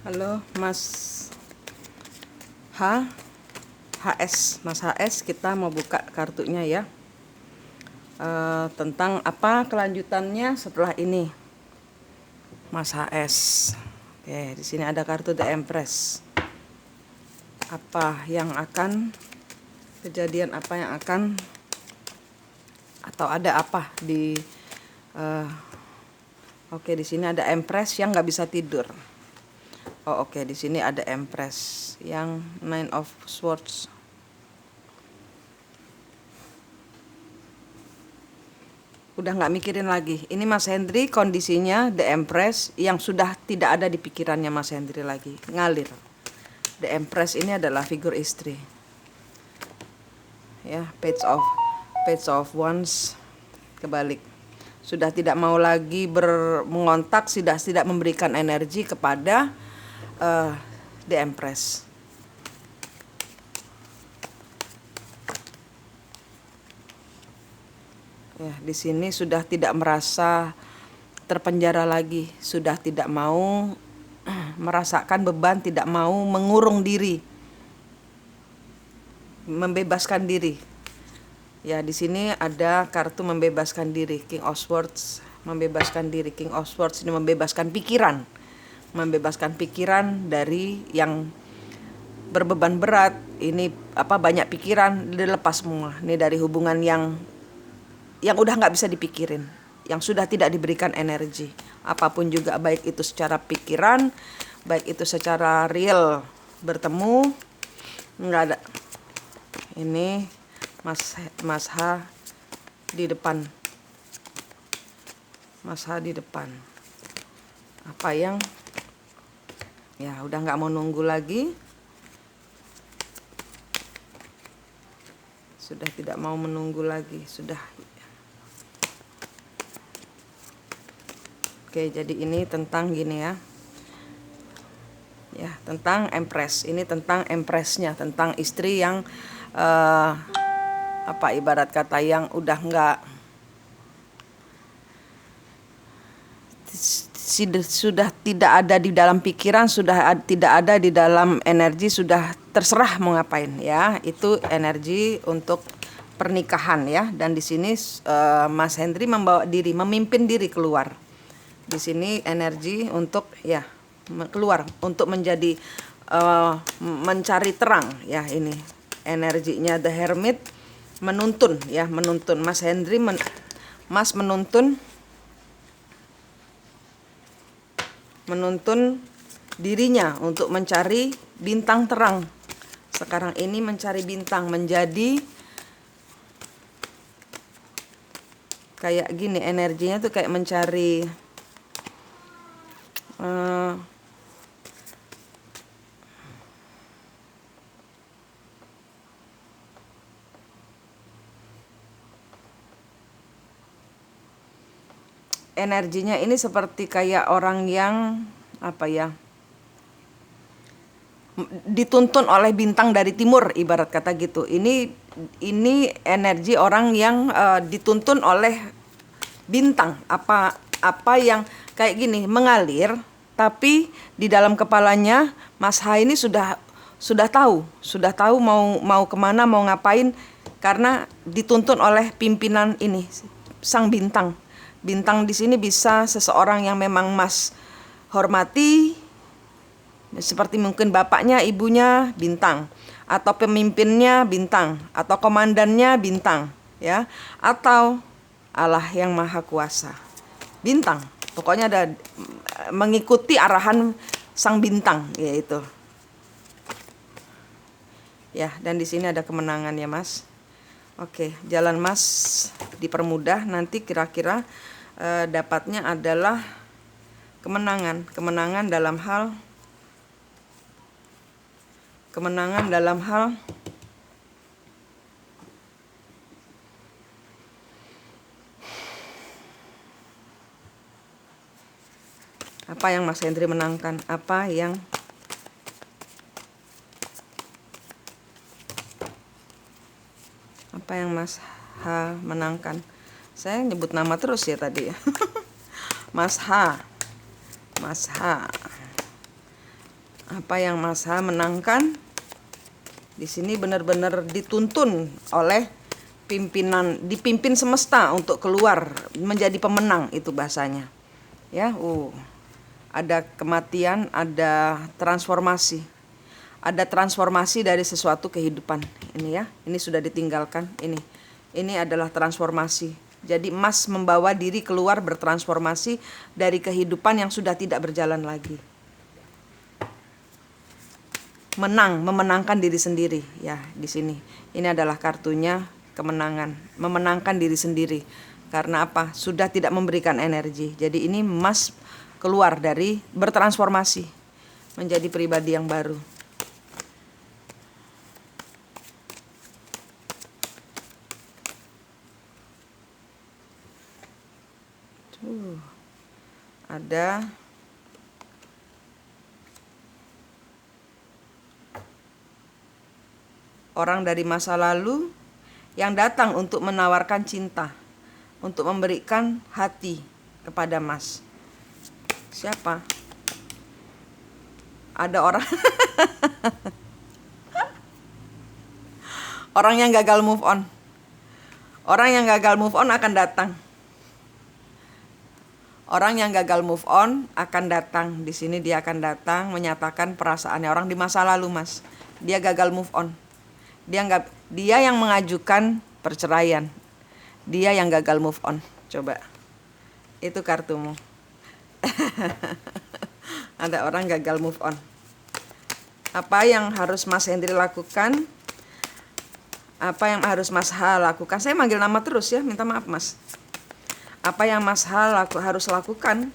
Halo Mas H, HS, Mas HS, kita mau buka kartunya ya. Tentang apa kelanjutannya setelah ini, Mas HS. Oke, di sini ada kartu The Empress. Apa yang akan kejadian, apa yang akan, atau ada apa di oke, di sini ada Empress yang nggak bisa tidur. Oh oke, di sini ada Empress yang Nine of Swords. Udah nggak mikirin lagi. Ini Mas Hendry kondisinya The Empress yang sudah tidak ada di pikirannya Mas Hendry lagi, ngalir. The Empress ini adalah figur istri. Ya, Page of Wands kebalik. Sudah tidak mau lagi mengontak, sudah tidak memberikan energi kepada The Empress. Ya, di sini sudah tidak merasa terpenjara lagi, sudah tidak mau merasakan beban, tidak mau mengurung diri, membebaskan diri. Ya, di sini ada kartu membebaskan diri, King of Swords, membebaskan diri. King of Swords ini membebaskan pikiran dari yang berbeban berat. Ini banyak pikiran dilepas semua. Ini dari hubungan yang udah nggak bisa dipikirin, yang sudah tidak diberikan energi apapun juga, baik itu secara pikiran, baik itu secara real bertemu, nggak ada. Ini Mas H di depan, Mas H di depan. Apa yang ya udah nggak mau nunggu lagi, sudah tidak mau menunggu lagi, sudah. Oke, jadi ini tentang gini ya. Ya, tentang Empress. Ini tentang Empressnya, tentang istri yang ibarat kata yang udah nggak, sudah tidak ada di dalam pikiran, sudah tidak ada di dalam energi, sudah terserah mau ngapain ya. Itu energi untuk pernikahan ya. Dan di sini Mas Hendry membawa diri, memimpin diri keluar. Di sini energi untuk ya keluar, untuk menjadi mencari terang ya. Ini energinya The Hermit, menuntun ya, menuntun Mas Hendry, Mas menuntun dirinya untuk mencari bintang terang. Sekarang ini mencari bintang, menjadi kayak gini, energinya tuh kayak mencari energinya ini seperti kayak orang yang dituntun oleh bintang dari timur, ibarat kata gitu. Ini energi orang yang dituntun oleh bintang, apa yang kayak gini mengalir, tapi di dalam kepalanya Mas H ini sudah tahu mau kemana, mau ngapain, karena dituntun oleh pimpinan ini, sang bintang. Bintang di sini bisa seseorang yang memang Mas hormati, seperti mungkin bapaknya, ibunya bintang, atau pemimpinnya bintang, atau komandannya bintang ya, atau Allah yang Maha Kuasa. Bintang, pokoknya ada mengikuti arahan sang bintang yaitu. Ya, dan di sini ada kemenangan ya, Mas. Oke, jalan Mas dipermudah, nanti kira-kira dapatnya adalah kemenangan dalam hal apa yang Mas Hendry menangkan, apa yang Mas H menangkan. Saya nyebut nama terus ya tadi ya. Mas H Apa yang Mas H menangkan? Di sini benar-benar dituntun oleh pimpinan, dipimpin semesta untuk keluar menjadi pemenang, itu bahasanya. Ya, ada kematian, ada transformasi. Ada transformasi dari sesuatu kehidupan. Ini ya, ini sudah ditinggalkan. Ini adalah transformasi. Jadi Mas membawa diri keluar bertransformasi dari kehidupan yang sudah tidak berjalan lagi. Memenangkan diri sendiri ya di sini. Ini adalah kartunya kemenangan, memenangkan diri sendiri. Karena apa? Sudah tidak memberikan energi. Jadi ini Mas keluar dari bertransformasi menjadi pribadi yang baru. Ada orang dari masa lalu yang datang untuk menawarkan cinta, untuk memberikan hati kepada Mas. Siapa? Ada orang orang yang gagal move on. Orang yang gagal move on akan datang. Orang yang gagal move on akan datang. Di sini dia akan datang menyatakan perasaannya. Orang di masa lalu, Mas. Dia gagal move on. Dia yang mengajukan perceraian. Dia yang gagal move on. Coba. Itu kartumu. Ada orang gagal move on. Apa yang harus Mas Hendri lakukan? Apa yang harus Mas H lakukan? Saya manggil nama terus ya, minta maaf Mas. Apa yang Mas H harus lakukan?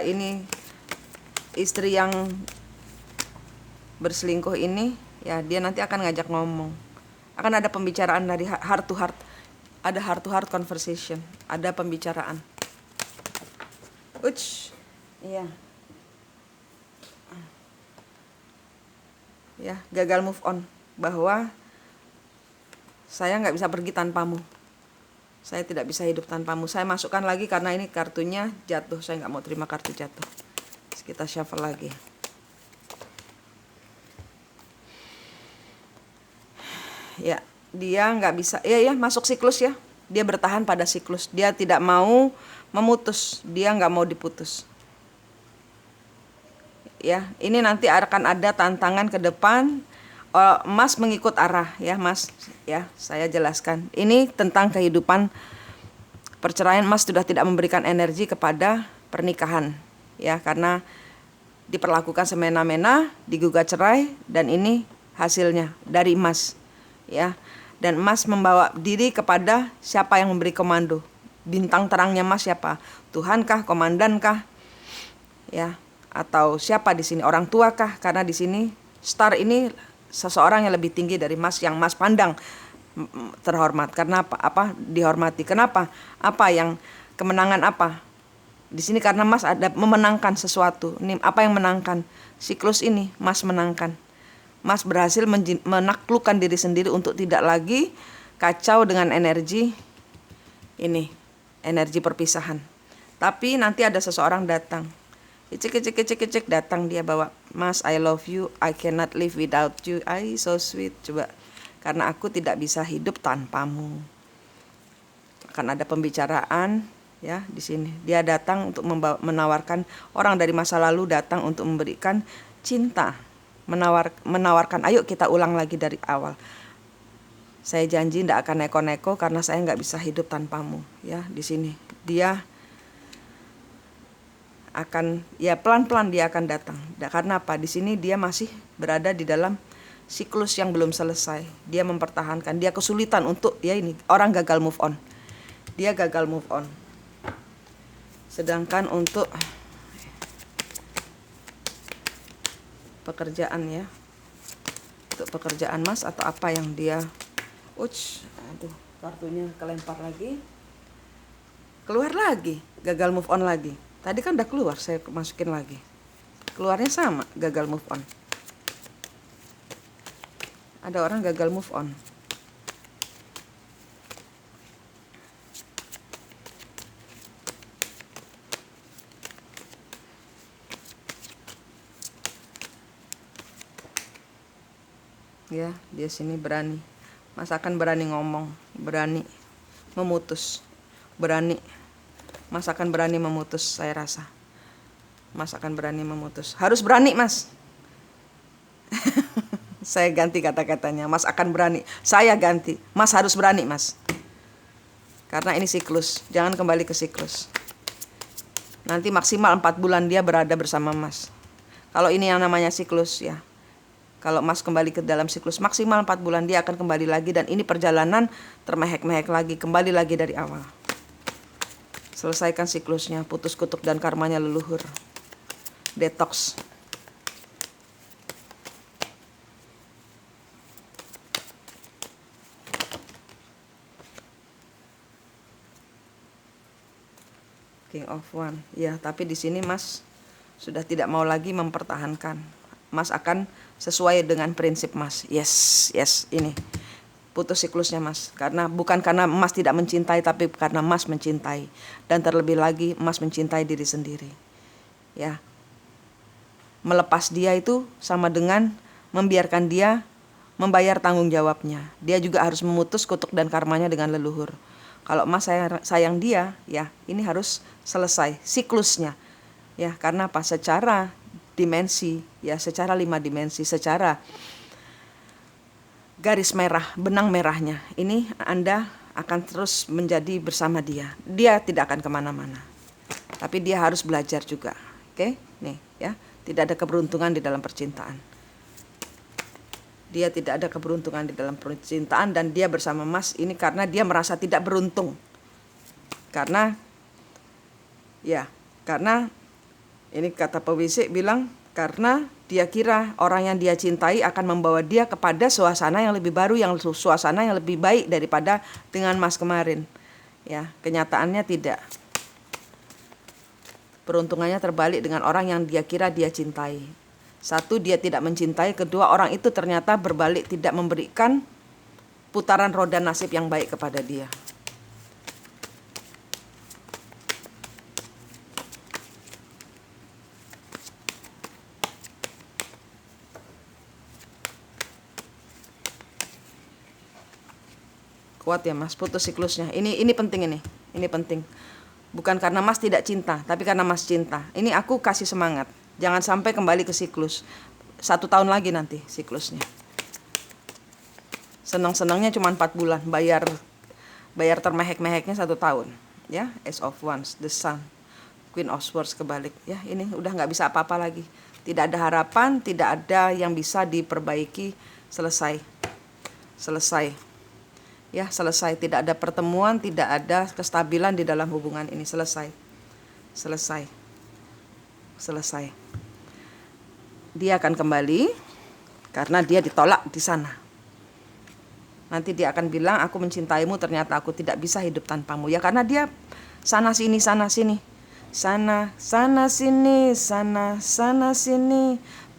Ini istri yang berselingkuh ini, ya dia nanti akan ngajak ngomong. Akan ada pembicaraan dari heart to heart. Ada heart to heart conversation. Ada pembicaraan. Iya. Ya, gagal move on. Bahwa saya nggak bisa pergi tanpamu. Saya tidak bisa hidup tanpamu. Saya masukkan lagi karena ini kartunya jatuh. Saya nggak mau terima kartu jatuh. Terus kita shuffle lagi. Ya, dia nggak bisa. Ya, masuk siklus ya. Dia bertahan pada siklus. Dia tidak mau memutus. Dia nggak mau diputus. Ya, ini nanti akan ada tantangan ke depan. Mas mengikut arah ya Mas, ya saya jelaskan. Ini tentang kehidupan perceraian. Mas sudah tidak memberikan energi kepada pernikahan ya, karena diperlakukan semena-mena, digugat cerai, dan ini hasilnya dari Mas ya. Dan Mas membawa diri kepada siapa yang memberi komando. Bintang terangnya Mas siapa? Tuhankah, komandankah? Ya, atau siapa di sini? Orang tua kah? Karena di sini star ini seseorang yang lebih tinggi dari Mas, yang Mas pandang terhormat. Karena apa? Dihormati. Kenapa? Apa yang kemenangan apa? Di sini karena Mas ada memenangkan sesuatu. Ini apa yang menangkan? Siklus ini Mas menangkan. Mas berhasil menaklukkan diri sendiri untuk tidak lagi kacau dengan energi ini, energi perpisahan. Tapi nanti ada seseorang datang. Kecik datang, dia bawa, Mas I love you, I cannot live without you, I so sweet. Coba, karena aku tidak bisa hidup tanpamu. Akan ada pembicaraan ya di sini. Dia datang untuk menawarkan, orang dari masa lalu datang untuk memberikan cinta, menawarkan ayo kita ulang lagi dari awal. Saya janji tidak akan neko-neko karena saya nggak bisa hidup tanpamu ya. Di sini dia akan, ya pelan-pelan dia akan datang. Karena apa? Di sini dia masih berada di dalam siklus yang belum selesai. Dia mempertahankan, dia kesulitan untuk, ya ini orang gagal move on. Dia gagal move on. Sedangkan untuk pekerjaan ya, untuk pekerjaan Mas atau apa yang dia, aduh kartunya kelempar lagi, keluar lagi, gagal move on lagi. Tadi kan udah keluar, saya masukin lagi. Keluarnya sama, gagal move on. Ada orang gagal move on. Ya, dia sini berani. Mas akan berani ngomong, berani memutus, berani. Mas akan berani memutus, saya rasa. Mas akan berani memutus. Harus berani, Mas. Saya ganti kata-katanya. Mas akan berani. Saya ganti. Mas harus berani, Mas. Karena ini siklus. Jangan kembali ke siklus. Nanti maksimal 4 bulan dia berada bersama Mas. Kalau ini yang namanya siklus ya. Kalau Mas kembali ke dalam siklus maksimal 4 bulan dia akan kembali lagi. Dan ini perjalanan termehek-mehek lagi. Kembali lagi dari awal. Selesaikan siklusnya. Putus kutuk dan karmanya leluhur. Detox. King of One. Ya, tapi di sini Mas sudah tidak mau lagi mempertahankan. Mas akan sesuai dengan prinsip Mas. Yes, ini. Putus siklusnya Mas. Bukan karena Mas tidak mencintai, tapi karena Mas mencintai. Dan terlebih lagi Mas mencintai diri sendiri. Ya. Melepas dia itu sama dengan membiarkan dia membayar tanggung jawabnya. Dia juga harus memutus kutuk dan karmanya dengan leluhur. Kalau Mas sayang dia, ya ini harus selesai siklusnya. Ya, karena apa? Secara dimensi, ya secara 5 dimensi, secara garis merah, benang merahnya. Ini Anda akan terus menjadi bersama dia. Dia tidak akan kemana-mana. Tapi dia harus belajar juga. Oke? Nih, ya. Tidak ada keberuntungan di dalam percintaan. Dia tidak ada keberuntungan di dalam percintaan dan dia bersama Mas ini karena dia merasa tidak beruntung. Karena ini kata pewisik bilang karena dia kira orang yang dia cintai akan membawa dia kepada suasana yang lebih baru, suasana yang lebih baik daripada dengan Mas kemarin. Ya, kenyataannya tidak. Peruntungannya terbalik dengan orang yang dia kira dia cintai. Satu, dia tidak mencintai. Kedua, orang itu ternyata berbalik tidak memberikan putaran roda nasib yang baik kepada dia. Kuat ya Mas, putus siklusnya. Ini penting ini. Ini penting. Bukan karena Mas tidak cinta, tapi karena Mas cinta. Ini aku kasih semangat. Jangan sampai kembali ke siklus. 1 tahun lagi nanti siklusnya. Senang-senangnya cuma 4 bulan. Bayar termehek-meheknya 1 tahun. Ya, Ace of Wands, The Sun, Queen of Swords kebalik. Ya, ini udah nggak bisa apa-apa lagi. Tidak ada harapan, tidak ada yang bisa diperbaiki. Selesai. Ya, selesai. Tidak ada pertemuan, tidak ada kestabilan di dalam hubungan ini. Selesai. Dia akan kembali karena dia ditolak di sana. Nanti dia akan bilang, aku mencintaimu, ternyata aku tidak bisa hidup tanpamu. Ya karena dia sana sini,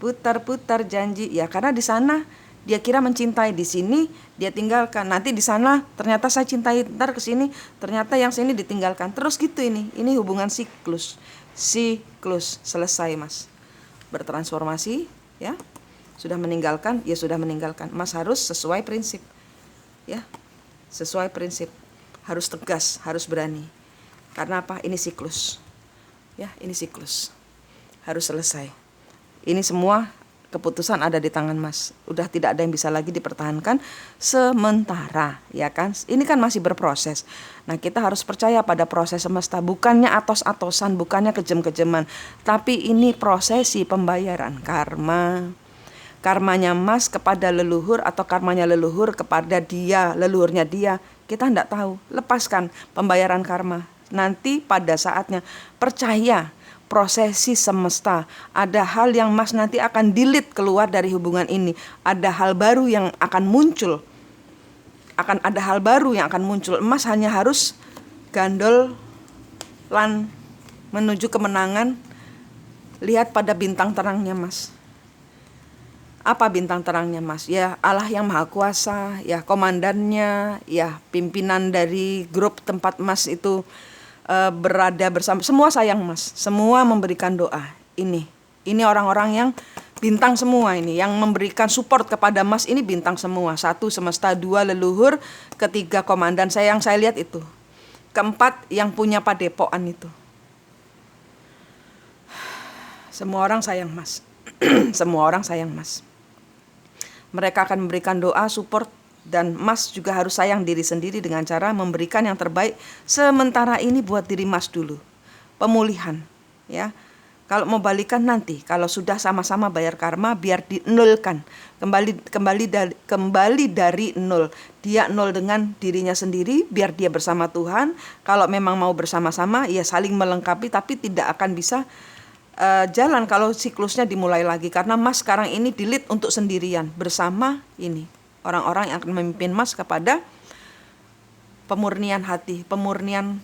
putar-putar janji. Ya karena di sana dia kira mencintai, di sini dia tinggalkan. Nanti di sana ternyata saya cintai, ntar ke sini ternyata yang sini ditinggalkan. Terus gitu ini hubungan siklus. Selesai Mas. Bertransformasi, ya. Sudah meninggalkan, ya sudah meninggalkan. Mas harus sesuai prinsip. Ya. Sesuai prinsip. Harus tegas, harus berani. Karena apa? Ini siklus. Ya, ini siklus. Harus selesai. Ini semua keputusan ada di tangan Mas. Udah tidak ada yang bisa lagi dipertahankan sementara, ya kan? Ini kan masih berproses. Nah, kita harus percaya pada proses semesta, bukannya atos-atosan, bukannya kejem-kejeman, tapi ini prosesi pembayaran karma. Karmanya Mas kepada leluhur atau karmanya leluhur kepada dia, leluhurnya dia, kita enggak tahu. Lepaskan pembayaran karma. Nanti pada saatnya percaya prosesi semesta. Ada hal yang Mas nanti akan delete keluar dari hubungan ini. Ada hal baru yang akan muncul. Mas hanya harus gandolan menuju kemenangan. Lihat pada bintang terangnya Mas. Apa bintang terangnya Mas? Ya Allah yang Maha Kuasa, ya komandannya, ya pimpinan dari grup tempat Mas itu berada bersama. Semua sayang Mas, semua memberikan doa. Ini orang-orang yang bintang semua ini. Yang memberikan support kepada Mas ini bintang semua. 1 semesta, 2 leluhur, ketiga komandan saya yang saya lihat itu. Keempat yang punya padepokan itu. Semua orang sayang Mas. Semua orang sayang Mas. Mereka akan memberikan doa, support, dan Mas juga harus sayang diri sendiri dengan cara memberikan yang terbaik sementara ini buat diri Mas dulu. Pemulihan, ya. Kalau mau balikan nanti, kalau sudah sama-sama bayar karma, biar dinulkan, kembali dari nol. Dia nol dengan dirinya sendiri, biar dia bersama Tuhan. Kalau memang mau bersama-sama, ya saling melengkapi, tapi tidak akan bisa jalan kalau siklusnya dimulai lagi. Karena Mas sekarang ini di-lead untuk sendirian, bersama ini orang-orang yang akan memimpin Mas kepada pemurnian hati, pemurnian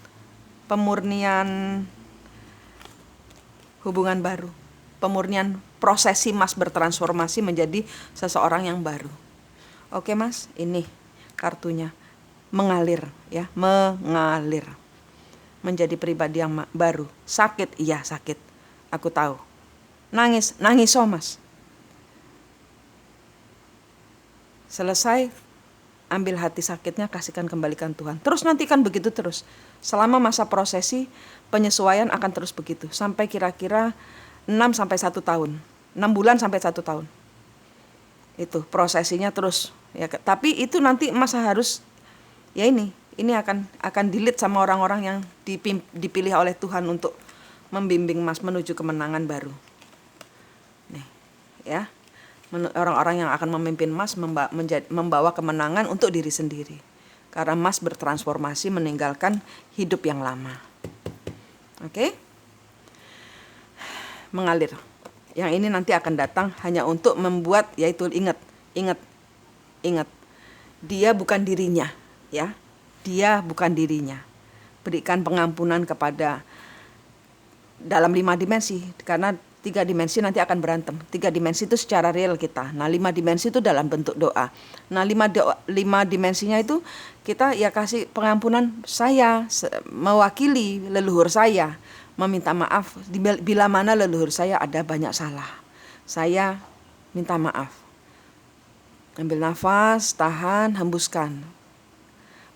hubungan baru, pemurnian prosesi Mas bertransformasi menjadi seseorang yang baru. Oke Mas, ini kartunya, mengalir ya, mengalir menjadi pribadi yang baru. Sakit, iya sakit, aku tahu. Nangis oh Mas. Selesai, ambil hati sakitnya, kasihkan, kembalikan Tuhan. Terus nanti kan begitu terus. Selama masa prosesi, penyesuaian akan terus begitu. Sampai kira-kira 6-1 tahun. 6 bulan sampai 1 tahun. Itu prosesinya terus. Ya, tapi itu nanti Mas harus, ya ini akan di-lead sama orang-orang yang dipilih oleh Tuhan untuk membimbing Mas menuju kemenangan baru. Nih, ya. Orang-orang yang akan memimpin Mas membawa kemenangan untuk diri sendiri. Karena Mas bertransformasi meninggalkan hidup yang lama. Oke? Mengalir. Yang ini nanti akan datang hanya untuk membuat, yaitu ingat. Dia bukan dirinya, ya. Dia bukan dirinya. Berikan pengampunan kepada dalam 5 dimensi, karena 3 dimensi nanti akan berantem. 3 dimensi itu secara real kita. Nah 5 dimensi itu dalam bentuk doa. Nah 5 dimensinya itu kita ya kasih pengampunan, saya mewakili leluhur saya, meminta maaf bila mana leluhur saya ada banyak salah. Saya minta maaf. Ambil nafas, tahan, hembuskan.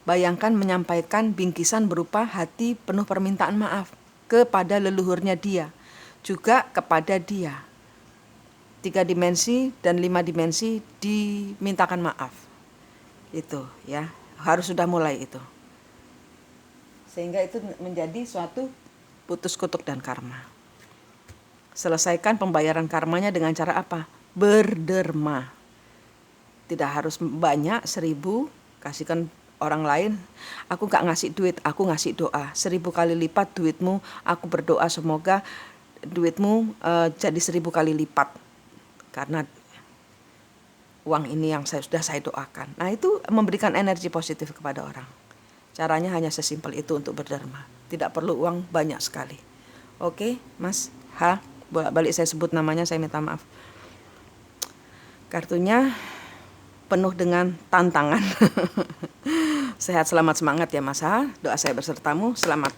Bayangkan menyampaikan bingkisan berupa hati penuh permintaan maaf kepada leluhurnya dia. Juga kepada dia. 3 dimensi dan 5 dimensi dimintakan maaf. Itu ya, harus sudah mulai itu. Sehingga itu menjadi suatu putus kutuk dan karma. Selesaikan pembayaran karmanya dengan cara apa? Berderma. Tidak harus banyak, 1000, kasihkan orang lain. Aku gak ngasih duit, aku ngasih doa. 1000 kali lipat duitmu, aku berdoa semoga duitmu jadi 1000 kali lipat karena uang ini yang sudah saya doakan. Nah itu memberikan energi positif kepada orang. Caranya hanya sesimpel itu untuk berderma. Tidak perlu uang banyak sekali. Oke Mas H, bolak-balik saya sebut namanya, saya minta maaf. Kartunya penuh dengan tantangan. Sehat, selamat, semangat ya Mas H. Doa saya bersertamu, selamat.